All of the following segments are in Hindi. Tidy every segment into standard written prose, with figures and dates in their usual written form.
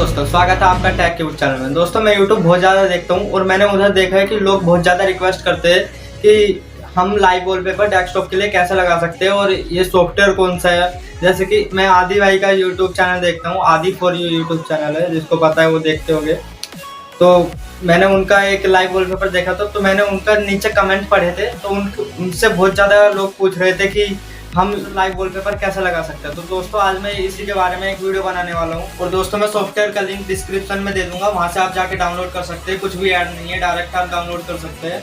दोस्तों, स्वागत है आपका टैग क्यूबिट चैनल में। दोस्तों मैं यूट्यूब बहुत ज़्यादा देखता हूँ और मैंने उधर देखा है कि लोग बहुत ज़्यादा रिक्वेस्ट करते हैं कि हम लाइव वॉलपेपर डेस्कटॉप के लिए कैसे लगा सकते हैं और ये सॉफ्टवेयर कौन सा है। जैसे कि मैं आदि भाई का यूट्यूब चैनल देखता हूँ, आदि फॉर यू यूट्यूब चैनल है, जिसको पता है वो देखते होंगे। तो मैंने उनका एक लाइव वॉलपेपर देखा था, तो मैंने उनका नीचे कमेंट पढ़े थे, तो उनसे बहुत ज़्यादा लोग पूछ रहे थे कि हम लाइव वॉलपेपर कैसे लगा सकते हैं। तो दोस्तों आज मैं इसी के बारे में एक वीडियो बनाने वाला हूँ और दोस्तों मैं सॉफ्टवेयर का लिंक डिस्क्रिप्शन में दे दूंगा, वहाँ से आप जाके डाउनलोड कर सकते हैं। कुछ भी ऐड नहीं है, डायरेक्ट आप डाउनलोड कर सकते हैं।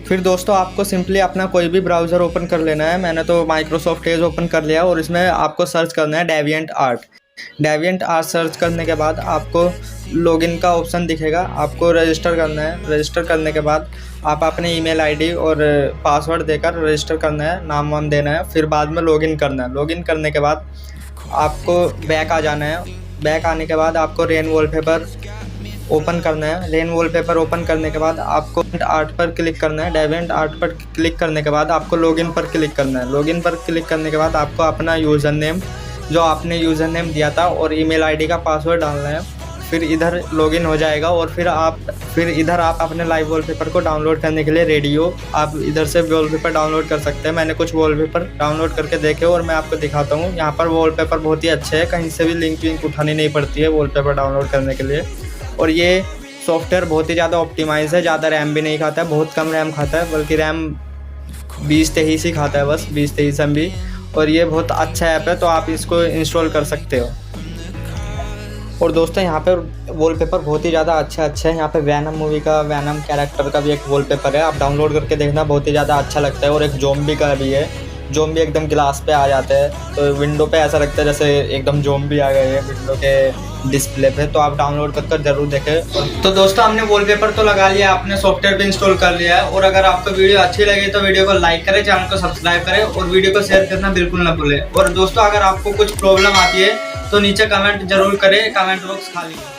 फिर दोस्तों आपको सिंपली अपना कोई भी ब्राउज़र ओपन कर लेना है। मैंने तो माइक्रोसॉफ्ट एज ओपन कर लिया और इसमें आपको सर्च करना है deviant art. Deviant art search करने के बाद आपको लॉगिन का ऑप्शन दिखेगा, आपको रजिस्टर करना है। रजिस्टर करने के बाद आप अपने ईमेल आईडी और पासवर्ड देकर रजिस्टर करना है, नाम वाम देना है। फिर बाद में लॉगिन करना है। लॉगिन करने के बाद आपको बैक आ जाना है। बैक आने के बाद आपको रेन वॉलपेपर ओपन करना है। रेन वॉलपेपर ओपन करने के बाद आपको आर्ट पर क्लिक करना है। डेविएंट आर्ट पर क्लिक करने के बाद आपको लॉगिन पर क्लिक करना है। लॉगिन पर क्लिक करने के बाद आपको अपना यूज़र नेम, जो आपने यूज़र नेम दिया था, और ईमेल आईडी का पासवर्ड डालना है। फिर इधर लॉगिन हो जाएगा और फिर इधर आप अपने लाइव वॉलपेपर को डाउनलोड करने के लिए रेडी हो। आप इधर से वॉलपेपर डाउनलोड कर सकते हैं। मैंने कुछ वॉलपेपर डाउनलोड करके देखे और मैं आपको दिखाता हूँ। यहाँ पर वॉलपेपर बहुत ही अच्छे हैं, कहीं से भी लिंक विंक उठानी नहीं पड़ती है वॉलपेपर डाउनलोड करने के लिए। और ये सॉफ्टवेयर बहुत ही ज़्यादा ऑप्टिमाइज़ है, ज़्यादा रैम भी नहीं खाता है, बहुत कम रैम खाता है, बल्कि रैम 20-23 ही खाता है, बस 20-23 MB। और ये बहुत अच्छा ऐप है, तो आप इसको इंस्टॉल कर सकते हो। और दोस्तों यहाँ पे वॉलपेपर बहुत ही ज़्यादा अच्छा है। यहाँ पे वैनम मूवी का, वैनम कैरेक्टर का भी एक वॉलपेपर है, आप डाउनलोड करके देखना, बहुत ही ज़्यादा अच्छा लगता है। और एक ज़ॉम्बी का भी है, ज़ॉम्बी एकदम ग्लास पे आ जाते हैं, तो विंडो पे ऐसा लगता है जैसे एकदम ज़ॉम्बी आ गए हैं विंडो के डिस्प्ले पे। तो आप डाउनलोड कर जरूर देखें। तो दोस्तों हमने वॉलपेपर तो लगा लिया, आपने सॉफ्टवेयर भी इंस्टॉल कर लिया है। और अगर आपको वीडियो अच्छी लगे तो वीडियो को लाइक करें, चैनल को सब्सक्राइब करें और वीडियो को शेयर करना बिल्कुल ना भूलें। और दोस्तों अगर आपको कुछ प्रॉब्लम आती है तो नीचे कमेंट जरूर करें, कमेंट बॉक्स खाली है।